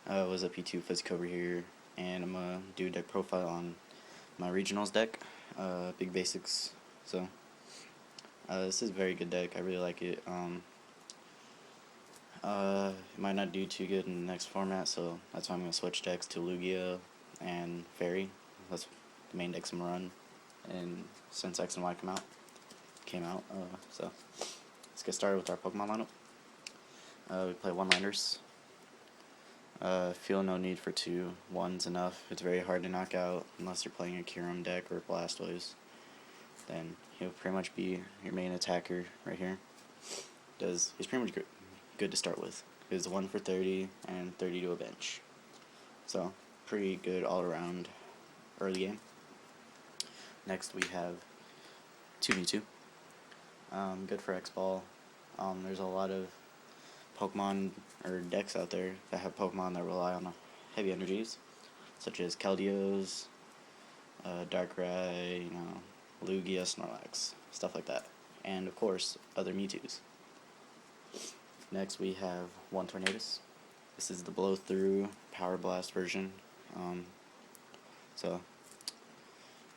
What's up YouTube, XfuzzyxcobraX here, and I'm gonna do a deck profile on my regionals deck, Big Basics. So, this is a very good deck. I really like it. It might not do too good in the next format, so that's why I'm gonna switch decks to Lugia and Fairy. That's the main decks I'm gonna run, and since X and Y came out. So let's get started with our Pokemon lineup. We play one-landers. Feel no need for two. One's enough. It's very hard to knock out unless you're playing a Kyurem deck or Blastoise. Then he'll pretty much be your main attacker right here. He's pretty much good to start with. He's 1 for 30 and 30 to a bench. So pretty good all around early game. Next we have 2 Mewtwo. Good for X-Ball. There's a lot of Pokemon or decks out there that have Pokemon that rely on heavy energies, such as Keldeos, Darkrai, Lugia, Snorlax, stuff like that, and of course other Mewtwo's. Next we have 1 Tornadus. This is the blow through Power Blast version. So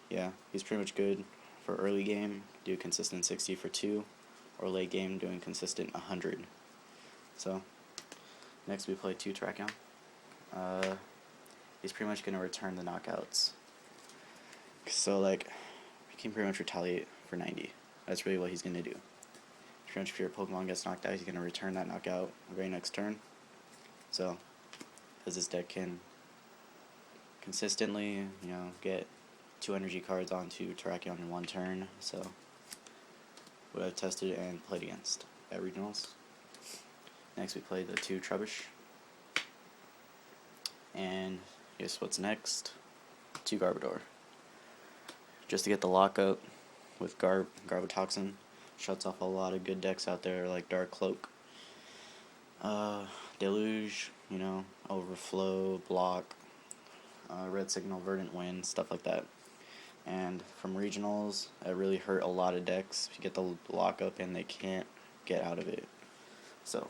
yeah, he's pretty much good for early game, do consistent 60 for 2, or late game doing consistent 100. So, next we play 2 Terrakion. He's pretty much going to return the knockouts. So, he can pretty much retaliate for 90. That's really what he's going to do. Pretty much if your Pokemon gets knocked out, he's going to return that knockout the very next turn. So, because this deck can consistently, get 2 energy cards onto Terrakion in one turn. So, what I've tested and played against at regionals. Next we play the 2 Trubbish. And guess what's next? 2 Garbodor. Just to get the lockup with Garbotoxin. Shuts off a lot of good decks out there like Dark Cloak, Deluge, Overflow, Block, Red Signal, Verdant Wind, stuff like that. And from regionals, it really hurt a lot of decks if you get the lockup and they can't get out of it. So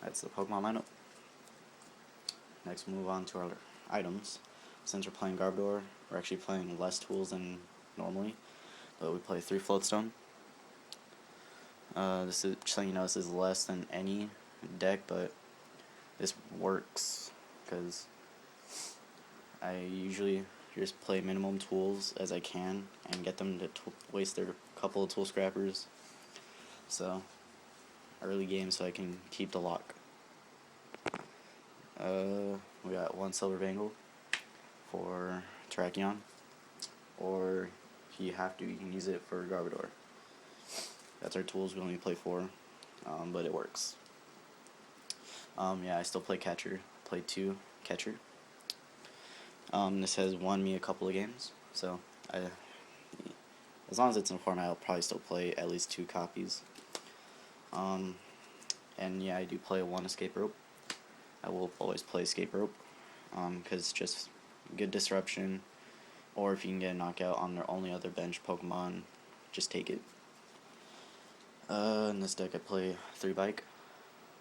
that's the Pokemon lineup. Next we'll move on to our items. Since we're playing Garbodor, we're actually playing less tools than normally, but we play 3 Floatstone. This is just so you know, this is less than any deck, but this works because I usually just play minimum tools as I can and get them to waste their couple of tool scrappers. So early game so I can keep the lock. We got 1 Silver Bangle for Terrakion, or if you have to, you can use it for Garbodor. That's our tools we only play 4, but it works. Yeah, I still play Catcher. Play 2 Catcher. This has won me a couple of games, so as long as it's in format, I'll probably still play at least 2 copies. And yeah, I do play 1 Escape Rope. I will always play Escape Rope, because it's just good disruption, or if you can get a knockout on their only other bench Pokemon, just take it. In this deck I play 3 Bike.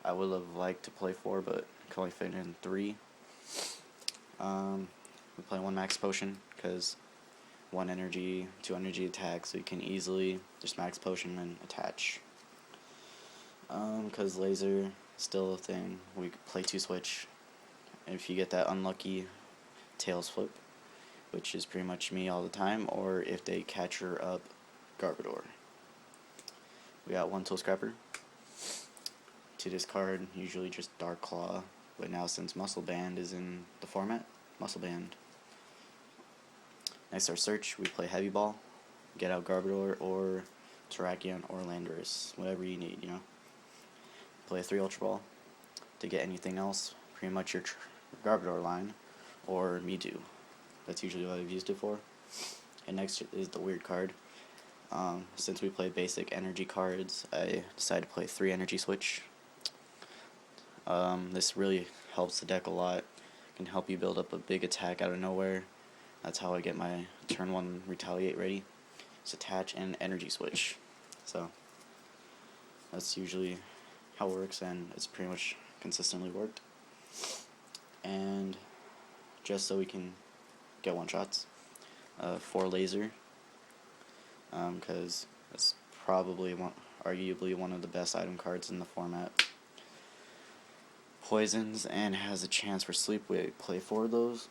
I would have liked to play 4, but can only fit in 3. We play 1 Max Potion, because 1 energy, 2 energy attack, so you can easily just Max Potion and attach. Because laser is still a thing, we play 2 Switch. And if you get that unlucky Tails flip, which is pretty much me all the time, or if they catcher up Garbodor. We got 1 Tool Scrapper. To discard, usually just Dark Claw, but now since Muscle Band is in the format, Muscle Band. Next our search, we play Heavy Ball, get out Garbodor or Terrakion or Landorus, whatever you need, Play a 3 Ultra Ball to get anything else, pretty much your Garbodor line, or Mewtwo. That's usually what I've used it for. And next is the weird card. Since we play basic energy cards, I decided to play 3 Energy Switch. This really helps the deck a lot. It can help you build up a big attack out of nowhere. That's how I get my turn 1 Retaliate ready. Just attach and Energy Switch. So that's usually how it works, and it's pretty much consistently worked. and just so we can get one-shots. 4 laser, because it's probably arguably one of the best item cards in the format. Poisons, and has a chance for sleep. We play 4 of those,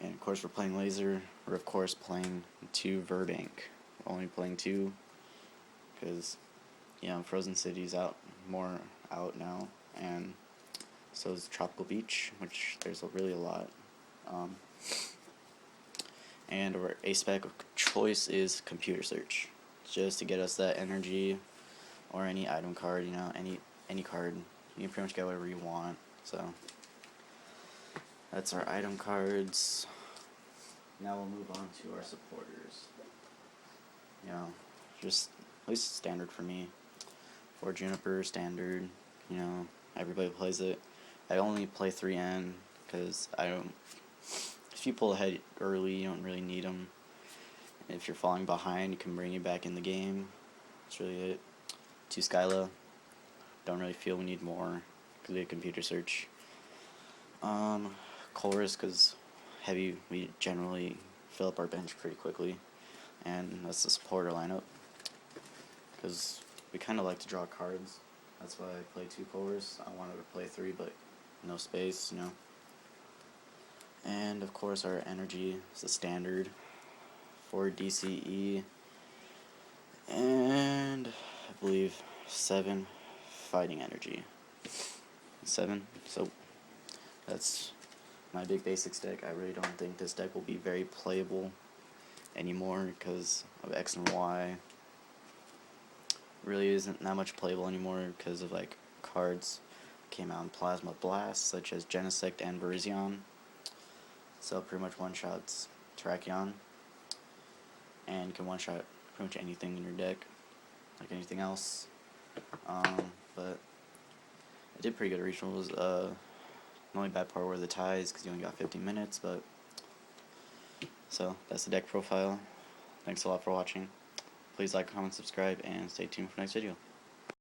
and of course we're playing laser. We're of course playing 2 Verdank. We're only playing 2 because Frozen City's more out now, and so is Tropical Beach, which there's really a lot. And our A-spec of choice is Computer Search, just to get us that energy or any item card, any card. You can pretty much get whatever you want. So that's our item cards. Now we'll move on to our supporters. Just at least standard for me. For Juniper, standard. Everybody plays it. I only play 3N because if you pull ahead early, you don't really need them. If you're falling behind, it can bring you back in the game. That's really it. 2 Skyla. Don't really feel we need more because we have Computer Search. Chorus, because heavy, we generally fill up our bench pretty quickly, and that's the supporter lineup because we kind of like to draw cards. That's why I play 2 Chorus. I wanted to play 3, but no space, And of course our energy is the standard for DCE, and I believe 7 fighting energy. 7. So that's my big basics deck. I really don't think this deck will be very playable anymore because of X and Y. Really isn't that much playable anymore because of cards came out in Plasma Blast such as Genesect and Virizion. So pretty much one-shots Terrakion, and you can one-shot pretty much anything in your deck, like anything else. But I did pretty good at regionals. The only bad part were the ties because you only got 15 minutes. But so that's the deck profile. Thanks a lot for watching. Please like, comment, subscribe, and stay tuned for the next video.